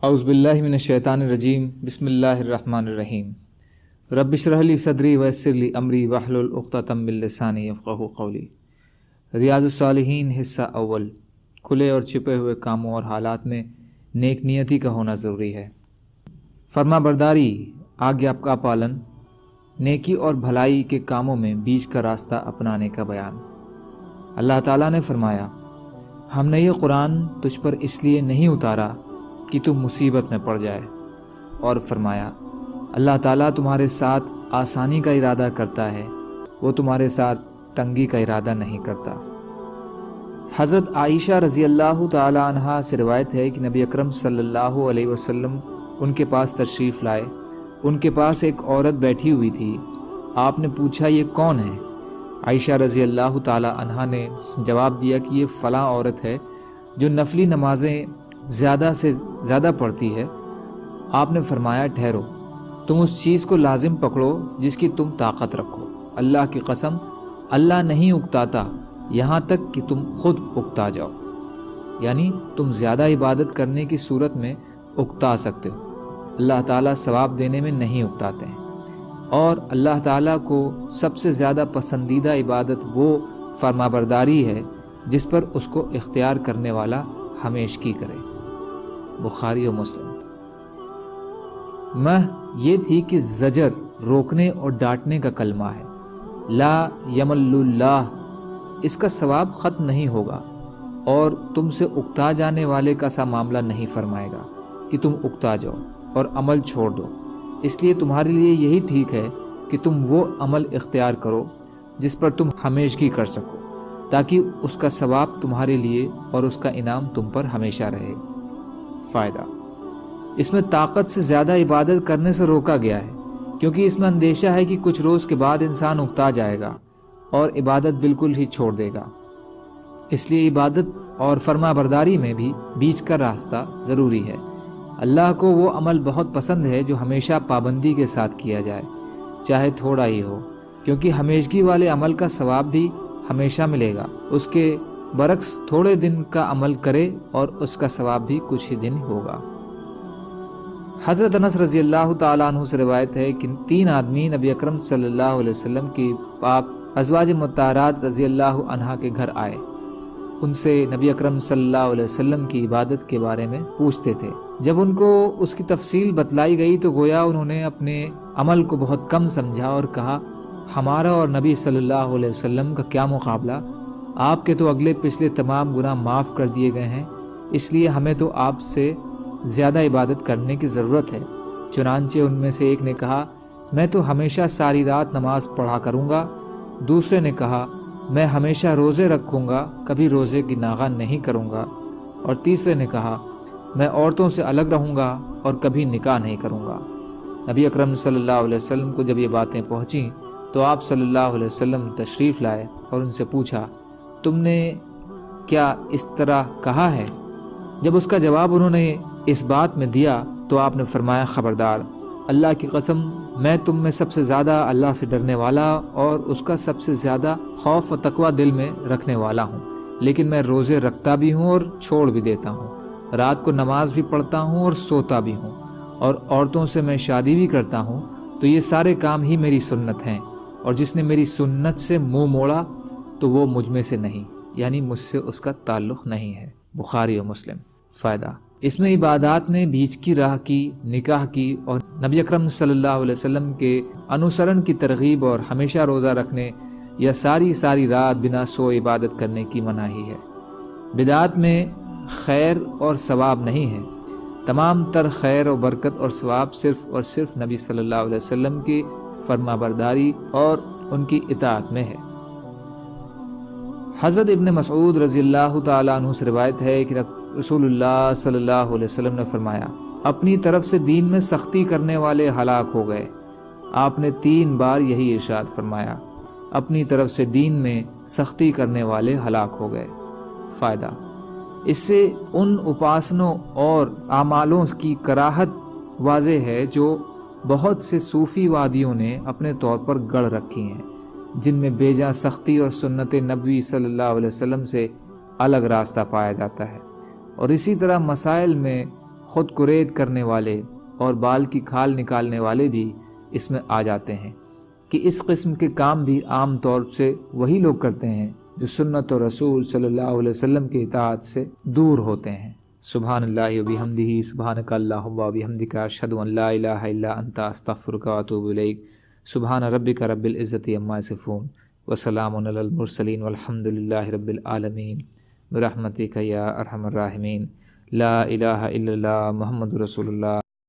اعوذ باللہ من الشیطان الرجیم بسم اللہ الرحمن الرحیم رب اشرح لی صدری ویسر لی امری واحلل عقدۃ من لسانی یفقہوا قولی۔ ریاض الصالحین حصہ اول۔ کھلے اور چھپے ہوئے کاموں اور حالات میں نیک نیتی کا ہونا ضروری ہے۔ فرما برداری، آگیا کا پالن، نیکی اور بھلائی کے کاموں میں بیچ کا راستہ اپنانے کا بیان۔ اللہ تعالیٰ نے فرمایا، ہم نے یہ قرآن تجھ پر اس لیے نہیں اتارا کہ تم مصیبت میں پڑ جائے، اور فرمایا اللہ تعالیٰ تمہارے ساتھ آسانی کا ارادہ کرتا ہے، وہ تمہارے ساتھ تنگی کا ارادہ نہیں کرتا۔ حضرت عائشہ رضی اللہ تعالی عنہا سے روایت ہے کہ نبی اکرم صلی اللہ علیہ وسلم ان کے پاس تشریف لائے۔ ان کے پاس ایک عورت بیٹھی ہوئی تھی۔ آپ نے پوچھا یہ کون ہے؟ عائشہ رضی اللہ تعالی عنہا نے جواب دیا کہ یہ فلاں عورت ہے جو نفلی نمازیں زیادہ سے زیادہ پڑھتی ہے۔ آپ نے فرمایا ٹھہرو، تم اس چیز کو لازم پکڑو جس کی تم طاقت رکھو۔ اللہ کی قسم، اللہ نہیں اکتاتا یہاں تک کہ تم خود اکتا جاؤ، یعنی تم زیادہ عبادت کرنے کی صورت میں اکتا سکتے ہو، اللہ تعالیٰ ثواب دینے میں نہیں اکتاتے ہیں۔ اور اللہ تعالیٰ کو سب سے زیادہ پسندیدہ عبادت وہ فرمانبرداری ہے جس پر اس کو اختیار کرنے والا ہمیشگی کرے۔ بخاری و مسلم۔ یہ تھی کہ زجر روکنے اور ڈانٹنے کا کلمہ ہے۔ لا یمل اللہ، اس کا ثواب ختم نہیں ہوگا، اور تم سے اکتا جانے والے کا سا معاملہ نہیں فرمائے گا کہ تم اکتا جاؤ اور عمل چھوڑ دو۔ اس لیے تمہارے لیے یہی ٹھیک ہے کہ تم وہ عمل اختیار کرو جس پر تم ہمیشگی کر سکو، تاکہ اس کا ثواب تمہارے لیے اور اس کا انعام تم پر ہمیشہ رہے۔ فائدہ، اس میں طاقت سے زیادہ عبادت کرنے سے روکا گیا ہے، کیونکہ اس میں اندیشہ ہے کہ کچھ روز کے بعد انسان اکتا جائے گا اور عبادت بالکل ہی چھوڑ دے گا۔ اس لیے عبادت اور فرما برداری میں بھی بیچ کا راستہ ضروری ہے۔ اللہ کو وہ عمل بہت پسند ہے جو ہمیشہ پابندی کے ساتھ کیا جائے، چاہے تھوڑا ہی ہو، کیونکہ ہمیشگی والے عمل کا ثواب بھی ہمیشہ ملے گا۔ اس کے برعکس تھوڑے دن کا عمل کرے اور اس کا ثواب بھی کچھ ہی دن ہوگا۔ حضرت انس رضی اللہ تعالیٰ عنہ سے روایت ہے کہ 3 آدمی نبی اکرم صلی اللہ علیہ وسلم کی پاک ازواج مطہرات رضی اللہ عنہا کے گھر آئے۔ ان سے نبی اکرم صلی اللہ علیہ وسلم کی عبادت کے بارے میں پوچھتے تھے۔ جب ان کو اس کی تفصیل بتلائی گئی تو گویا انہوں نے اپنے عمل کو بہت کم سمجھا اور کہا، ہمارا اور نبی صلی اللہ علیہ وسلم کا کیا مقابلہ؟ آپ کے تو اگلے پچھلے تمام گناہ معاف کر دیے گئے ہیں، اس لیے ہمیں تو آپ سے زیادہ عبادت کرنے کی ضرورت ہے۔ چنانچہ ان میں سے ایک نے کہا، میں تو ہمیشہ ساری رات نماز پڑھا کروں گا۔ دوسرے نے کہا، میں ہمیشہ روزے رکھوں گا، کبھی روزے کی ناغہ نہیں کروں گا۔ اور تیسرے نے کہا، میں عورتوں سے الگ رہوں گا اور کبھی نکاح نہیں کروں گا۔ نبی اکرم صلی اللہ علیہ وسلم کو جب یہ باتیں پہنچیں تو آپ صلی اللہ علیہ وسلم تشریف لائے اور ان سے پوچھا، تم نے کیا اس طرح کہا ہے؟ جب اس کا جواب انہوں نے اس بات میں دیا تو آپ نے فرمایا، خبردار، اللہ کی قسم، میں تم میں سب سے زیادہ اللہ سے ڈرنے والا اور اس کا سب سے زیادہ خوف و تقوی دل میں رکھنے والا ہوں، لیکن میں روزے رکھتا بھی ہوں اور چھوڑ بھی دیتا ہوں، رات کو نماز بھی پڑھتا ہوں اور سوتا بھی ہوں، اور عورتوں سے میں شادی بھی کرتا ہوں، تو یہ سارے کام ہی میری سنت ہیں، اور جس نے میری سنت سے منہ موڑا تو وہ مجھ میں سے نہیں، یعنی مجھ سے اس کا تعلق نہیں ہے۔ بخاری و مسلم۔ فائدہ، اس میں عبادات میں بیچ کی راہ کی، نکاح کی اور نبی اکرم صلی اللہ علیہ وسلم کے انوسرن کی ترغیب اور ہمیشہ روزہ رکھنے یا ساری رات بنا سوئے عبادت کرنے کی مناہی ہے۔ بدعات میں خیر اور ثواب نہیں ہے۔ تمام تر خیر و برکت اور ثواب صرف اور صرف نبی صلی اللہ علیہ وسلم کی فرما برداری اور ان کی اطاعت میں ہے۔ حضرت ابن مسعود رضی اللہ تعالیٰ عنہ سے روایت ہے کہ رسول اللہ صلی اللہ علیہ وسلم نے فرمایا، اپنی طرف سے دین میں سختی کرنے والے ہلاک ہو گئے۔ آپ نے 3 بار یہی ارشاد فرمایا، اپنی طرف سے دین میں سختی کرنے والے ہلاک ہو گئے۔ فائدہ، اس سے ان اپاسنوں اور اعمالوں کی کراہت واضح ہے جو بہت سے صوفی وادیوں نے اپنے طور پر گڑھ رکھی ہیں، جن میں بے جا سختی اور سنت نبوی صلی اللہ علیہ وسلم سے الگ راستہ پایا جاتا ہے، اور اسی طرح مسائل میں خود کریت کرنے والے اور بال کی کھال نکالنے والے بھی اس میں آ جاتے ہیں کہ اس قسم کے کام بھی عام طور سے وہی لوگ کرتے ہیں جو سنت و رسول صلی اللہ علیہ وسلم کے اطاعت سے دور ہوتے ہیں۔ سبحان اللہ و بحمدہ، سبحانک اللہم و بحمدک، اشہد ان لا الہ الا انت، استغفرک و اتوب الیک۔ سبحان ربک رب العزت عما یصفون وسلام علی المرسلین والحمد للہ رب العالمین برحمتک یا ارحم الراحمین۔ لا الہ الا اللہ محمد رسول اللہ